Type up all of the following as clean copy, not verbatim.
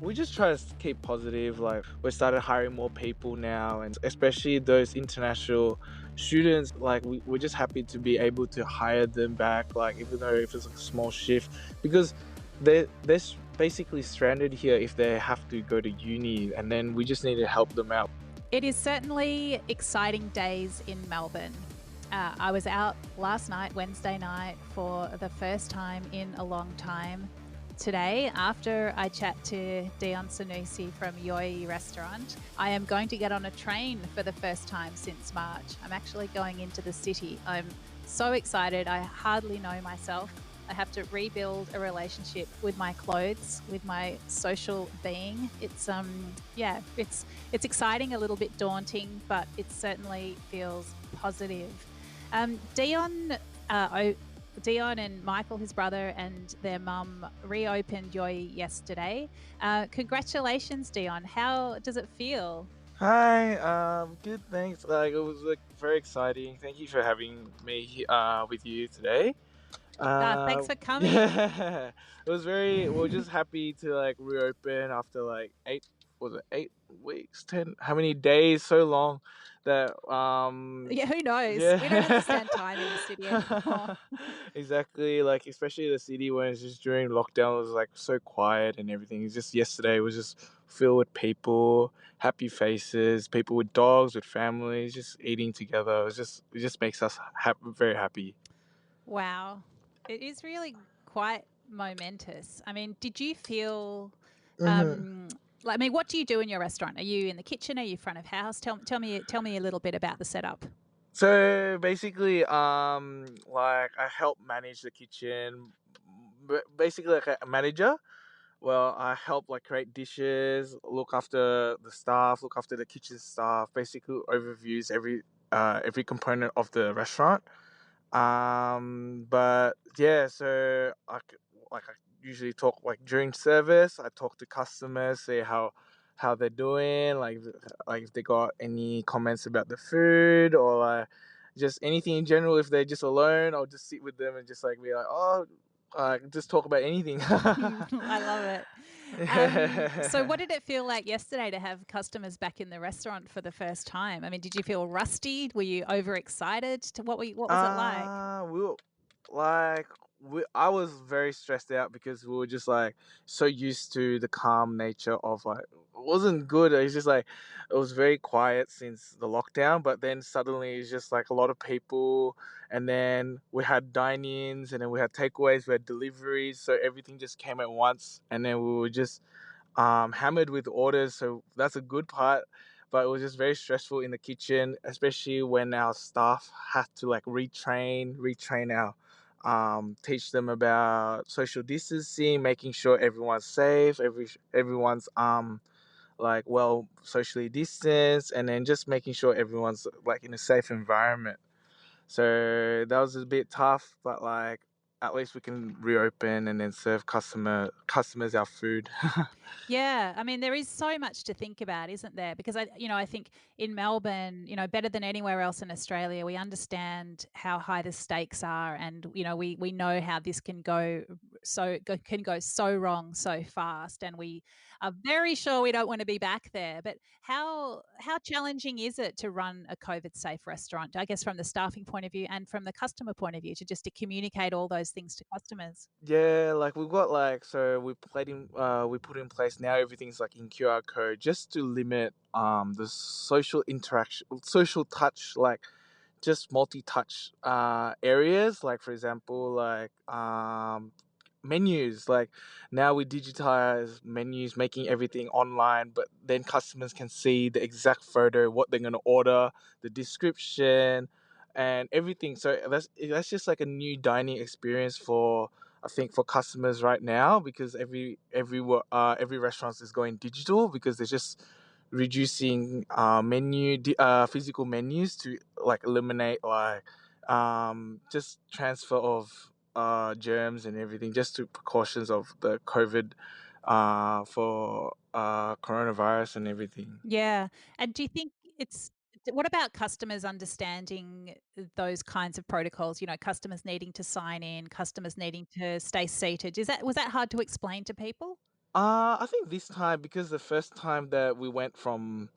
We just try to keep positive. Like we started hiring more people now, and especially those international students. Like we're just happy to be able to hire them back. Like even though if it's like a small shift, because they're basically stranded here if they have to go to uni, and then we just need to help them out. It is certainly exciting days in Melbourne. I was out last night, Wednesday night, for the first time in a long time. Today, after I chat to Dion Sanusi from Yoi Restaurant, I am going to get on a train for the first time since March. I'm actually going into the city. I'm so excited. I hardly know myself. I have to rebuild a relationship with my clothes, with my social being. Yeah, it's exciting, a little bit daunting, but it certainly feels positive. Dion, Deon and Michael, his brother, and their mum reopened Yoi yesterday. Congratulations, Dion. How does it feel? Hi, good, thanks. Like it was like very exciting. Thank you for having me with you today. Thanks for coming. Yeah, it was very. We're just happy to like reopen after like was it 8 weeks, 10? How many days? So long that Yeah, who knows? We don't yeah. understand time in the city anymore. Exactly. Like especially the city when it's just during lockdown, it was like so quiet and everything. It's just yesterday was just filled with people, happy faces, people with dogs, with families, just eating together. It just makes us very happy. Wow. It is really quite momentous. I mean, did you feel Mhm. um I mean, what do you do in your restaurant? Are you in the kitchen? Are you front of house? Tell me a little bit about the setup. So basically, like I help manage the kitchen, basically like a manager. Well, I help like create dishes, look after the staff, look after the kitchen staff. Basically, overviews every component of the restaurant. But yeah, so I usually talk like during service. I talk to customers, say how they're doing, like if they got any comments about the food or like just anything in general. If they're just alone, I'll just sit with them and just like be like, oh, just talk about anything. I love it. So Yeah. what did it feel like yesterday to have customers back in the restaurant for the first time? I mean, did you feel rusty? Were you overexcited? What was it like? We were, like I was very stressed out because we were just like so used to the calm nature of like it wasn't good. It's just like it was very quiet since the lockdown, but then suddenly it's just like a lot of people, and then we had dine-ins, and then we had takeaways, we had deliveries, so everything just came at once, and then we were just hammered with orders. So that's a good part. But it was just very stressful in the kitchen, especially when our staff had to like retrain our, teach them about social distancing, making sure everyone's safe, everyone's like well socially distanced, and then just making sure everyone's like in a safe environment. So that was a bit tough, but like at least we can reopen and then serve customers our food. Yeah, I mean, there is so much to think about, isn't there? Because I think in Melbourne, better than anywhere else in Australia, we understand how high the stakes are, and we know how this can go so wrong so fast, and we are very sure we don't want to be back there. But how challenging is it to run a COVID safe restaurant? I guess from the staffing point of view and from the customer point of view, to communicate all those things to customers. Yeah, like we've got like so we put in place now everything's like in QR code just to limit the social interaction, social touch, like just multi-touch areas, like for example like menus. Like now we digitize menus, making everything online, but then customers can see the exact photo, what they're going to order, the description and everything. So that's just like a new dining experience for, I think, for customers right now, because every restaurant is going digital because they're just reducing physical menus to like eliminate like just transfer of germs and everything, just to precautions of the COVID for coronavirus and everything. Yeah, and do you think it's what about customers understanding those kinds of protocols? Customers needing to sign in, customers needing to stay seated. Was that hard to explain to people? I think this time, because the first time that we went from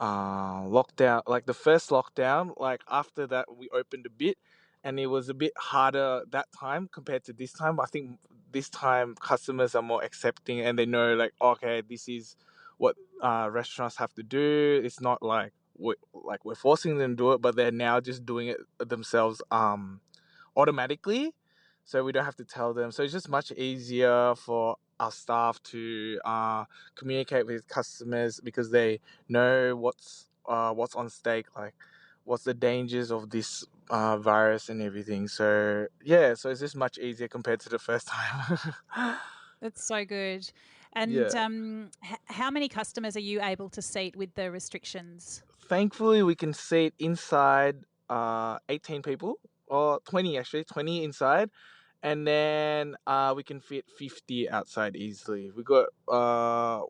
lockdown, like the first lockdown, like after that we opened a bit, and it was a bit harder that time compared to this time. I think this time customers are more accepting, and they know like, okay, this is what restaurants have to do. It's not like we're forcing them to do it, but they're now just doing it themselves automatically, so we don't have to tell them. So it's just much easier for our staff to communicate with customers, because they know what's on stake, like what's the dangers of this virus and everything. So yeah, so it's just much easier compared to the first time. That's so good. And Yeah. how many customers are you able to seat with the restrictions? Thankfully, we can seat inside 18 people, or 20 actually, 20 inside, and then we can fit 50 outside easily.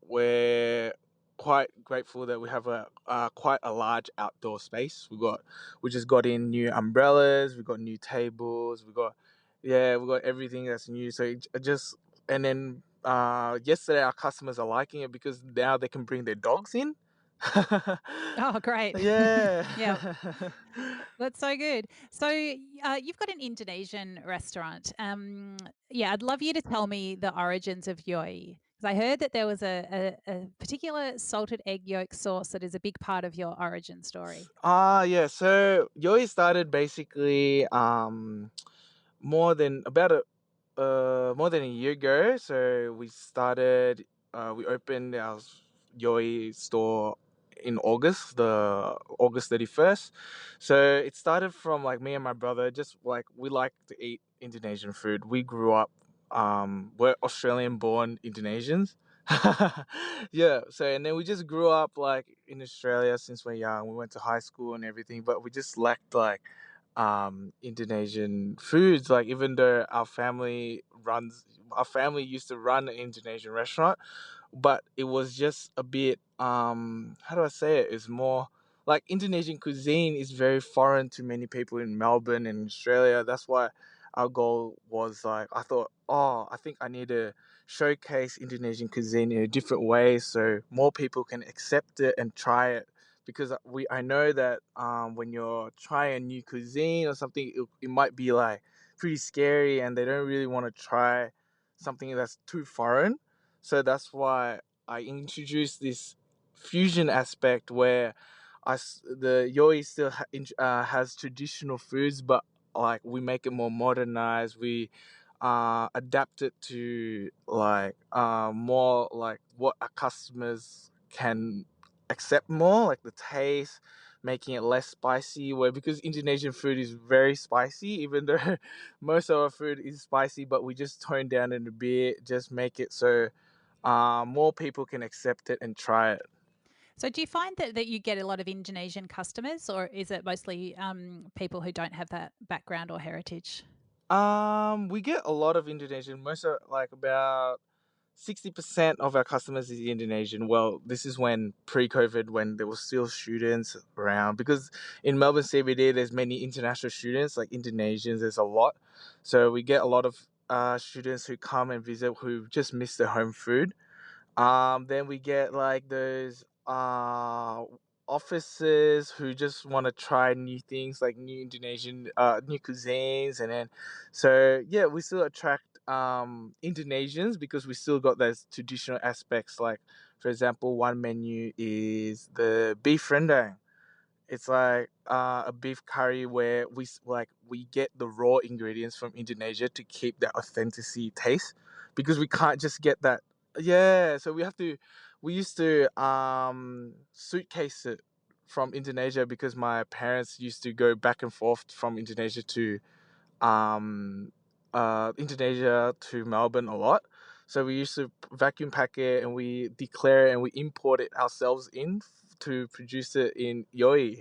We're quite grateful that we have a quite a large outdoor space. We just got in new umbrellas, we got new tables, we got everything that's new. So it just and then yesterday our customers are liking it because now they can bring their dogs in. Oh, great. Yeah. Yeah, that's so good. So, you've got an Indonesian restaurant. Yeah, I'd love you to tell me the origins of Yoi, because I heard that there was a particular salted egg yolk sauce that is a big part of your origin story. Yeah. So Yoi started basically more than about a more than a year ago. So we opened our Yoi store in August, the August 31st. So it started from like me and my brother, just like we like to eat Indonesian food. We grew up, we're Australian born Indonesians. Yeah, so and then we just grew up like in Australia since we're young. We went to high school and everything, but we just lacked like Indonesian foods. Like even though our family used to run an Indonesian restaurant, but it was just a bit how do I say it? It's more like Indonesian cuisine is very foreign to many people in Melbourne and Australia. That's why our goal was like, I thought, oh, I think I need to showcase Indonesian cuisine in a different way so more people can accept it and try it, because I know that when you're trying a new cuisine or something, it might be like pretty scary, and they don't really want to try something that's too foreign. So that's why I introduced this fusion aspect where the Yoi still has traditional foods, but like we make it more modernized. We adapt it to like more like what our customers can accept more, like the taste, making it less spicy. Where because Indonesian food is very spicy, even though most of our food is spicy, but we just tone down it a bit, just make it so more people can accept it and try it. So, do you find that you get a lot of Indonesian customers, or is it mostly people who don't have that background or heritage? We get a lot of Indonesian. Most of like about 60% of our customers is Indonesian. Well, this is when pre-COVID, when there was still students around, because in Melbourne CBD there's many international students, like Indonesians. There's a lot, so we get a lot of students who come and visit who just miss their home food. Then we get like those officers who just want to try new things, like new Indonesian new cuisines, and then so yeah, we still attract Indonesians because we still got those traditional aspects. Like for example, one menu is the beef rendang. It's like a beef curry where we get the raw ingredients from Indonesia to keep that authenticity taste, because we can't just get that. Yeah, so we used to suitcase it from Indonesia, because my parents used to go back and forth from um Indonesia to Melbourne a lot. So we used to vacuum pack it, and we declare it, and we import it ourselves to produce it in Yoi.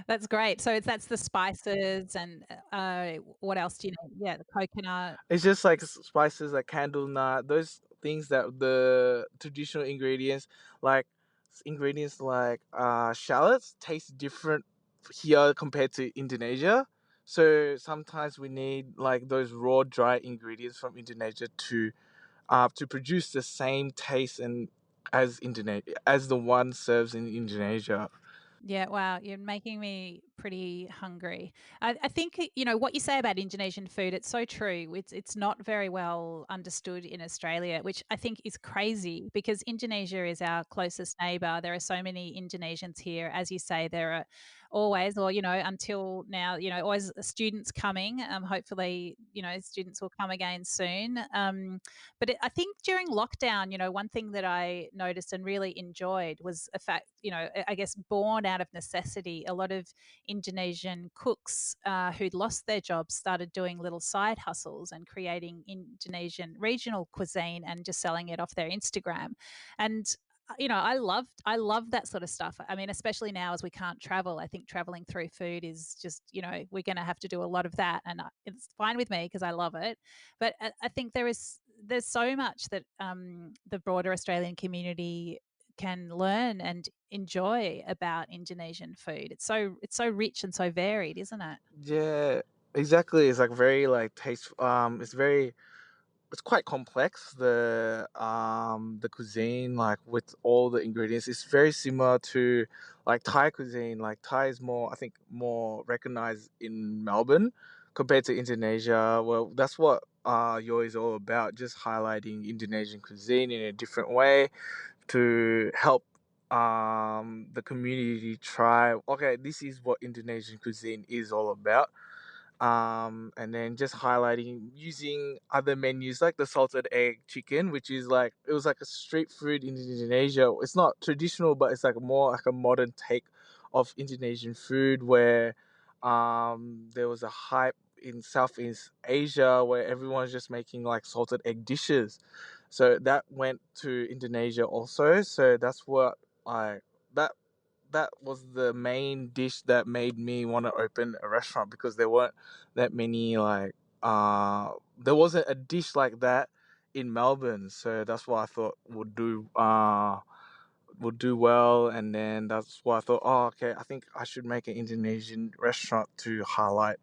That's great. So that's the spices and what else do you know? Yeah, the coconut. It's just like spices like candle nut, those things that the traditional ingredients, like ingredients like shallots taste different here compared to Indonesia. So sometimes we need like those raw dry ingredients from Indonesia to to produce the same taste and as Indonesia as the one serves in Indonesia. Yeah, wow, you're making me pretty hungry. I think what you say about Indonesian food. It's so true. It's not very well understood in Australia, which I think is crazy because Indonesia is our closest neighbour. There are so many Indonesians here, as you say. There are always, or until now, always students coming. Hopefully, students will come again soon. But I think during lockdown, one thing that I noticed and really enjoyed was a fact, I guess born out of necessity, a lot of Indonesian cooks who'd lost their jobs started doing little side hustles and creating Indonesian regional cuisine and just selling it off their Instagram. And I love that sort of stuff. I mean, especially now as we can't travel, I think traveling through food is just, we're going to have to do a lot of that, and it's fine with me because I love it. But I think there's so much that the broader Australian community can learn and enjoy about Indonesian food. It's so rich and so varied, isn't it? Yeah, exactly. It's like very like taste. It's quite complex. The cuisine, like with all the ingredients, it's very similar to like Thai cuisine. Like Thai is more, I think, more recognized in Melbourne compared to Indonesia. Well, that's what Yoi is all about, just highlighting Indonesian cuisine in a different way to help the community try. Okay, this is what Indonesian cuisine is all about, and then just highlighting using other menus like the salted egg chicken, which is like it was like a street food in Indonesia. It's not traditional, but it's like more like a modern take of Indonesian food where there was a hype in Southeast Asia where everyone's just making like salted egg dishes. So that went to Indonesia also. So that's what I that that was the main dish that made me want to open a restaurant because there weren't that many there wasn't a dish like that in Melbourne, so that's what I thought would do well. And then that's why I thought, oh, okay, I think I should make an Indonesian restaurant to highlight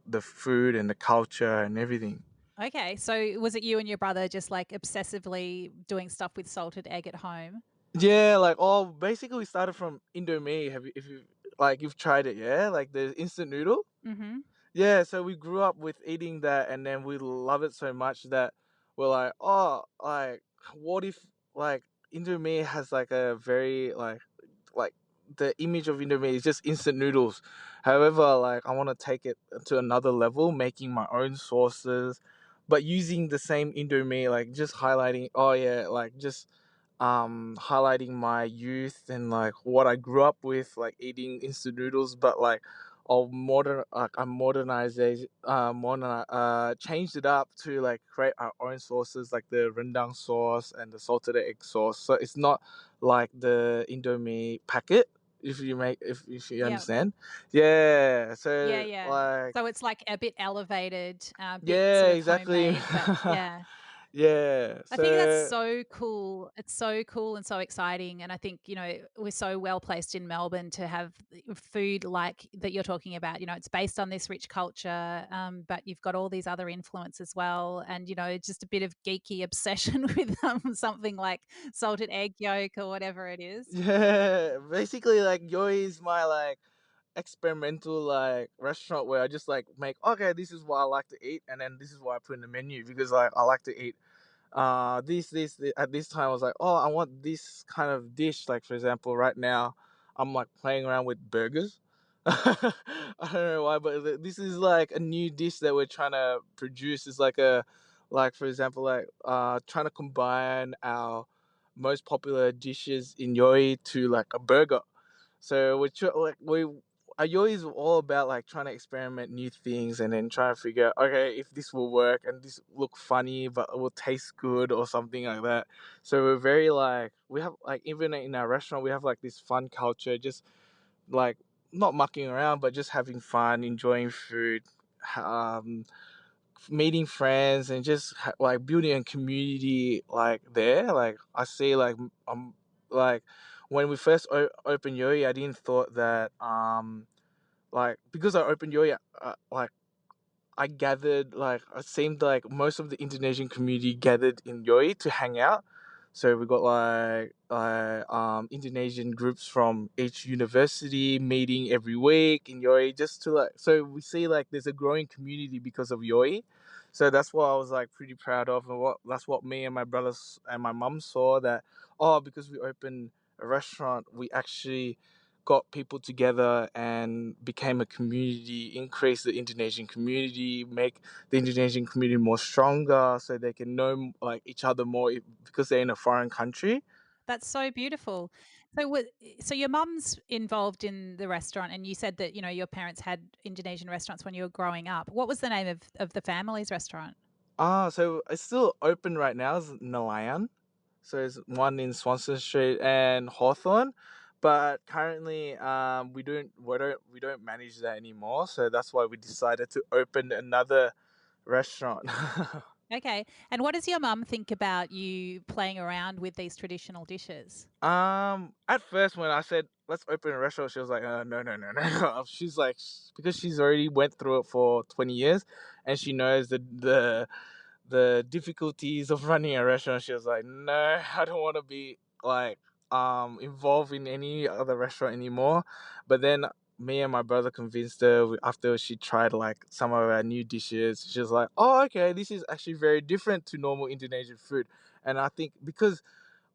the food and the culture and everything. Okay, so was it you and your brother just like obsessively doing stuff with salted egg at home? Yeah, like oh, basically we started from Indomie. Have you if you like you've tried it? Yeah, like the instant noodle. Mm-hmm. Yeah, so we grew up with eating that, and then we love it so much that we're like, oh, like, what if like Indomie has like a very like the image of Indomie is just instant noodles. However, like I want to take it to another level, making my own sauces, but using the same Indomie, like just highlighting. Oh yeah, like just highlighting my youth and like what I grew up with, like eating instant noodles, but like of modern like I changed it up to like create our own sauces like the rendang sauce and the salted egg sauce. So it's not like the Indomie packet, if you Yeah. understand. Yeah. Yeah, So yeah. like So it's like a bit elevated, a bit yeah, sort of exactly. homemade, but yeah. Yeah. I think that's So so cool. It's so cool and so exciting. And I think, we're so well placed in Melbourne to have food like that you're talking about. It's based on this rich culture, but you've got all these other influence as well. And, just a bit of geeky obsession with something like salted egg yolk or whatever it is. yeah, basically like Yoi is my like experimental like restaurant where I just like make okay, this is what I like to eat, and then this is what I put in the menu because like I like to eat this at this time I was like, oh, I want this kind of dish. Like for example, right now I'm like playing around with burgers. I don't know why, but this is like a new dish that we're trying to produce. It's like a like for example like trying to combine our most popular dishes in Yoi to like a burger. So like we Yoi is all about like trying to experiment new things and then trying to figure out okay if this will work and this look funny but it will taste good or something like that. So we're very like we have like even in our restaurant we have like this fun culture, just like not mucking around but just having fun, enjoying food, um, meeting friends and just like building a community like there. Like I see like when we first opened Yoi, I didn't thought that like because I opened Yoi like I gathered like it seemed like most of the Indonesian community gathered in Yoi to hang out. So we got Indonesian groups from each university meeting every week in Yoi just to like so we see like there's a growing community because of Yoi. So that's what I was like pretty proud of, and what that's what me and my brothers and my mum saw that, oh, because we opened a restaurant we actually got people together and became a community, increase the Indonesian community, make the Indonesian community more stronger, so they can know like each other more because they're in a foreign country. That's so beautiful. So your mum's involved in the restaurant, and you said that your parents had Indonesian restaurants when you were growing up. What was the name of the family's restaurant? So it's still open right now. It's Nelayan. So there's one in Swanston Street and Hawthorne, but currently we don't manage that anymore. So that's why we decided to open another restaurant. Okay. And what does your mum think about you playing around with these traditional dishes? At first when I said let's open a restaurant, she was like, no, no, no, no. She's like, because she's already went through it for 20 years, and she knows the difficulties of running a restaurant. She was like, no, I don't want to be like involved in any other restaurant anymore. But then me and my brother convinced her after she tried like some of our new dishes. She was like, oh, okay, this is actually very different to normal Indonesian food. And I think because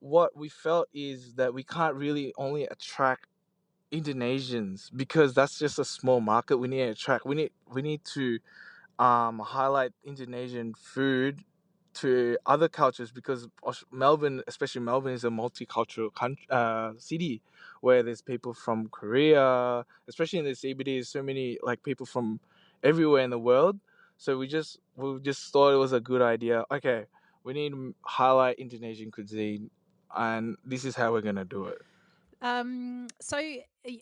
what we felt is that we can't really only attract Indonesians because that's just a small market. We need to attract. We need to highlight Indonesian food to other cultures because Melbourne, especially Melbourne, is a multicultural city where there's people from Korea, especially in the CBD. There's so many like people from everywhere in the world. So we just thought it was a good idea. Okay, we need to highlight Indonesian cuisine, and this is how we're gonna do it.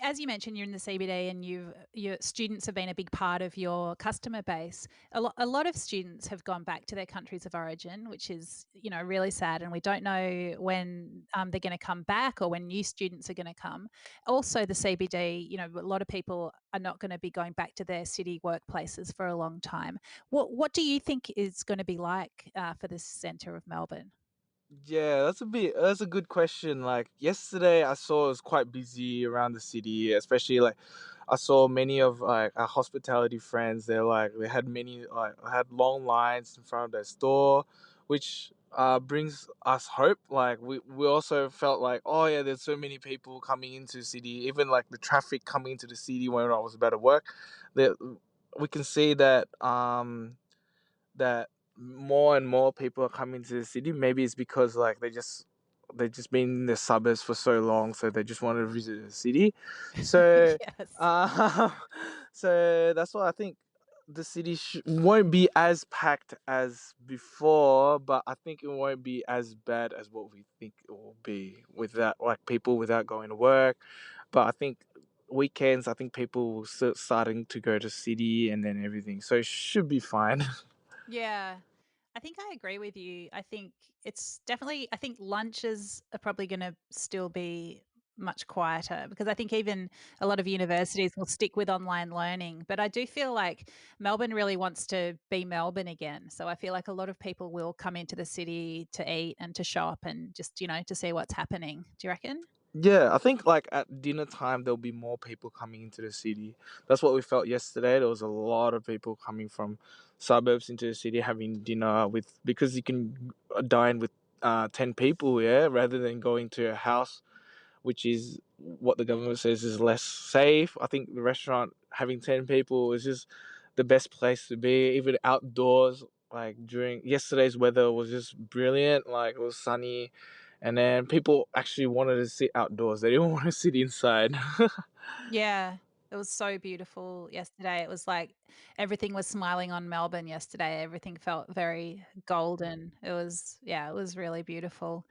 As you mentioned, you're in the CBD, and your students have been a big part of your customer base. A lot of students have gone back to their countries of origin, which is really sad, and we don't know when they're going to come back or when new students are going to come. Also, the CBD, a lot of people are not going to be going back to their city workplaces for a long time. What do you think is going to be like for this centre of Melbourne? Yeah, that's a good question. Like yesterday I saw it was quite busy around the city, especially like I saw many of like our hospitality friends. They had many like had long lines in front of their store, which brings us hope. Like we also felt like, oh yeah, there's so many people coming into the city, even like the traffic coming into the city when I was about to work. That we can see that more and more people are coming to the city. Maybe it's because like they just been in the suburbs for so long, so they just want to visit the city. So, Yes. uh, so that's why I think the city won't be as packed as before, but I think it won't be as bad as what we think it will be without like people without going to work. But I think weekends, I think people will start starting to go to city and then everything, so it should be fine. Yeah. I think I agree with you. I think it's definitely I think lunches are probably gonna still be much quieter because I think even a lot of universities will stick with online learning. But I do feel like Melbourne really wants to be Melbourne again. So I feel like a lot of people will come into the city to eat and to shop and just, to see what's happening. Do you reckon? Yeah, I think like at dinner time there'll be more people coming into the city. That's what we felt yesterday. There was a lot of people coming from suburbs into the city having dinner with because you can dine with 10 people, yeah, rather than going to a house which is what the government says is less safe. I think the restaurant having 10 people is just the best place to be, even outdoors. Like during yesterday's weather was just brilliant. Like it was sunny, and then people actually wanted to sit outdoors. They didn't want to sit inside. Yeah, it was so beautiful yesterday. It was like everything was smiling on Melbourne yesterday. Everything felt very golden. It was really beautiful.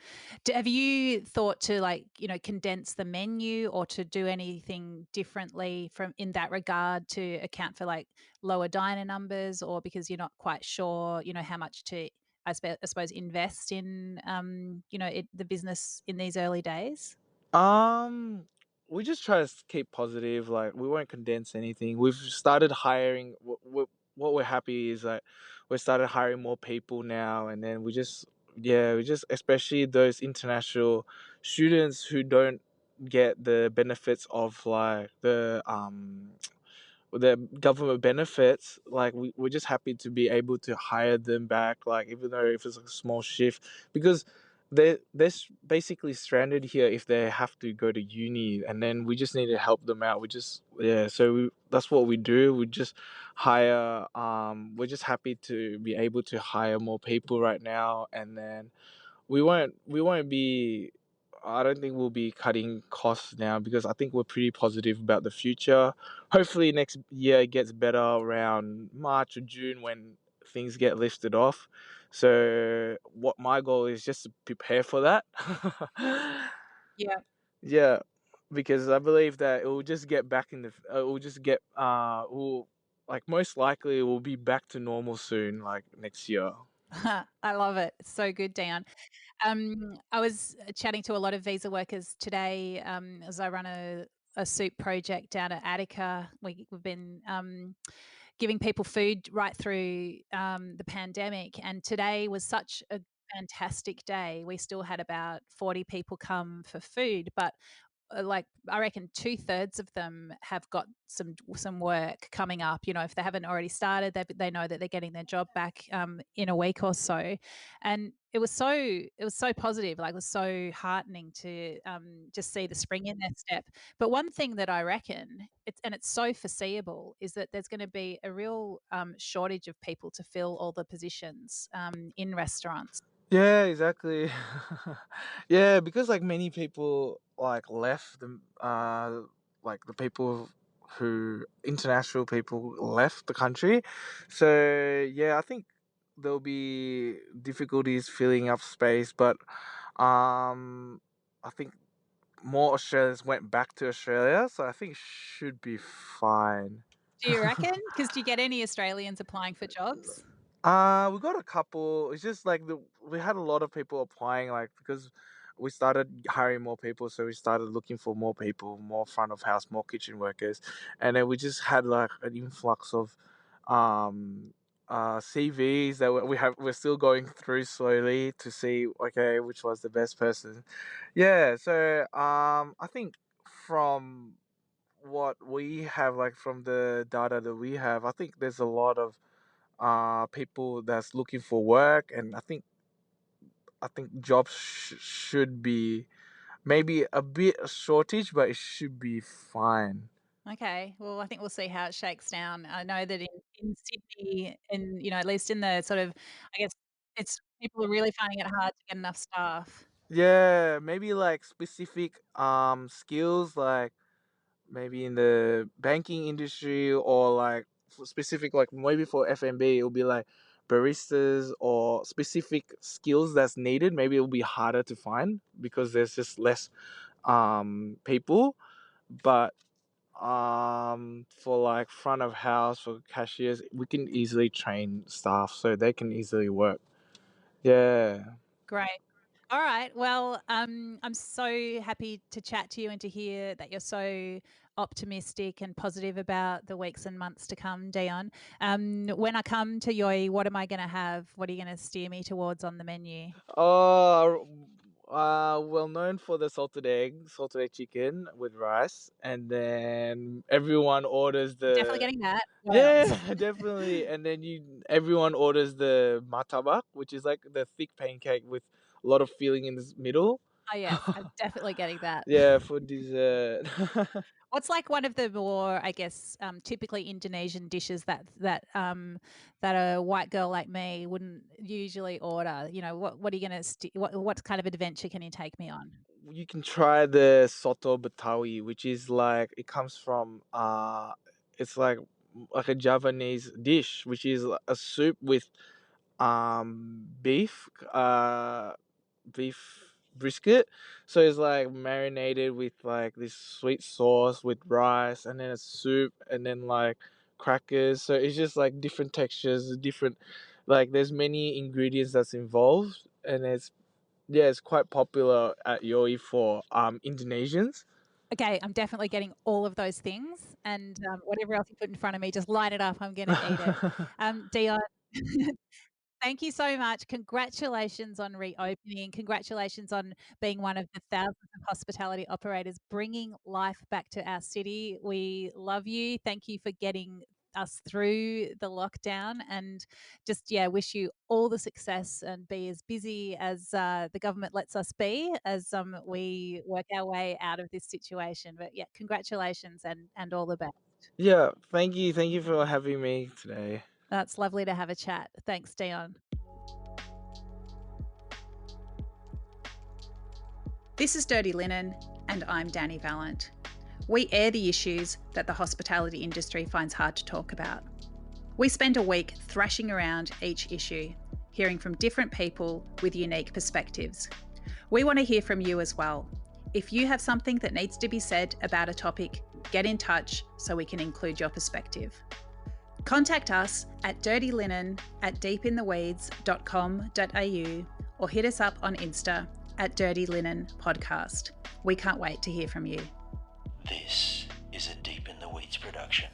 Have you thought to condense the menu or to do anything differently from in that regard to account for like lower diner numbers or because you're not quite sure, how much to I suppose invest in the business in these early days? Um, we just try to keep positive. Like we won't condense anything. We've started hiring. what we're happy is that we started hiring more people now, and then we just especially those international students who don't get the benefits of like the government benefits, like we're just happy to be able to hire them back, like even though if it's a small shift, because they're basically stranded here if they have to go to uni, and then we just need to help them out. We just yeah so that's what we do. We just hire we're just happy to be able to hire more people right now, and then we won't be I don't think we'll be cutting costs now, because I think we're pretty positive about the future. Hopefully next year it gets better around March or June when things get lifted off. So what my goal is just to prepare for that. Yeah. Yeah, because I believe that it will just get back in it will just get will like most likely it will be back to normal soon, like next year. I love it. It's so good, Dan. I was chatting to a lot of visa workers today, as I run a soup project down at Attica. We've been giving people food right through the pandemic, and today was such a fantastic day. We still had about 40 people come for food, but like I reckon 2/3 of them have got some work coming up. You know, if they haven't already started, they know that they're getting their job back in a week or so, and it was so positive. Like it was so heartening to just see the spring in their step. But one thing that I reckon it's so foreseeable is that there's going to be a real shortage of people to fill all the positions in restaurants. Yeah, exactly. Yeah, because like many people like left like the people who international people left the country. So yeah, I think there'll be difficulties filling up space, but I think more Australians went back to Australia, so I think it should be fine. Do you reckon? Because do you get any Australians applying for jobs? We got a couple. It's just like we had a lot of people applying, like because we started hiring more people, so we started looking for more people, more front of house, more kitchen workers, and then we just had like an influx of um CVs that we're still going through slowly to see okay which was the best person. Yeah, so I think from what we have, like from the data that we have, I think there's a lot of people that's looking for work, and I think jobs should be maybe a bit a shortage, but it should be fine. Okay. Well, I think we'll see how it shakes down. I know that in Sydney, and at least in the sort of, I guess, it's people are really finding it hard to get enough staff. Yeah, maybe like specific skills, like maybe in the banking industry, or like for specific, like maybe for F&B it'll be like baristas or specific skills that's needed. Maybe it'll be harder to find because there's just less people. But for like front of house for cashiers, we can easily train staff so they can easily work. Yeah. Great. All right. Well, I'm so happy to chat to you and to hear that you're so optimistic and positive about the weeks and months to come, Dion. When I come to Yoi, what am I going to have? What are you going to steer me towards on the menu? uh well known for the salted egg chicken with rice, and then everyone orders Definitely the getting that. What yeah else? definitely, and then you everyone orders the martabak, which is like the thick pancake with a lot of filling in the middle. Oh yes, I'm definitely getting that. Yeah, for dessert. What's like one of the more, I guess, typically Indonesian dishes that a white girl like me wouldn't usually order? What are you gonna what kind of adventure can you take me on? You can try the soto betawi, which is like it comes from it's like a Javanese dish, which is a soup with beef beef brisket. So it's like marinated with like this sweet sauce with rice, and then a soup, and then like crackers. So it's just like different textures, different, like there's many ingredients that's involved, and it's yeah, it's quite popular at Yoi for Indonesians. Okay, I'm definitely getting all of those things, and whatever else you put in front of me, just line it up. I'm going to eat it. Dion, thank you so much. Congratulations on reopening. Congratulations on being one of the thousands of hospitality operators bringing life back to our city. We love you. Thank you for getting us through the lockdown, and just, yeah, wish you all the success and be as busy as the government lets us be as we work our way out of this situation. But yeah, congratulations and all the best. Yeah, thank you. Thank you for having me today. That's lovely to have a chat. Thanks, Dion. This is Dirty Linen, and I'm Dani Valent. We air the issues that the hospitality industry finds hard to talk about. We spend a week thrashing around each issue, hearing from different people with unique perspectives. We want to hear from you as well. If you have something that needs to be said about a topic, get in touch so we can include your perspective. Contact us at dirtylinen@deepintheweeds.com.au or hit us up on Insta at Dirty Linen Podcast. We can't wait to hear from you. This is a Deep in the Weeds production.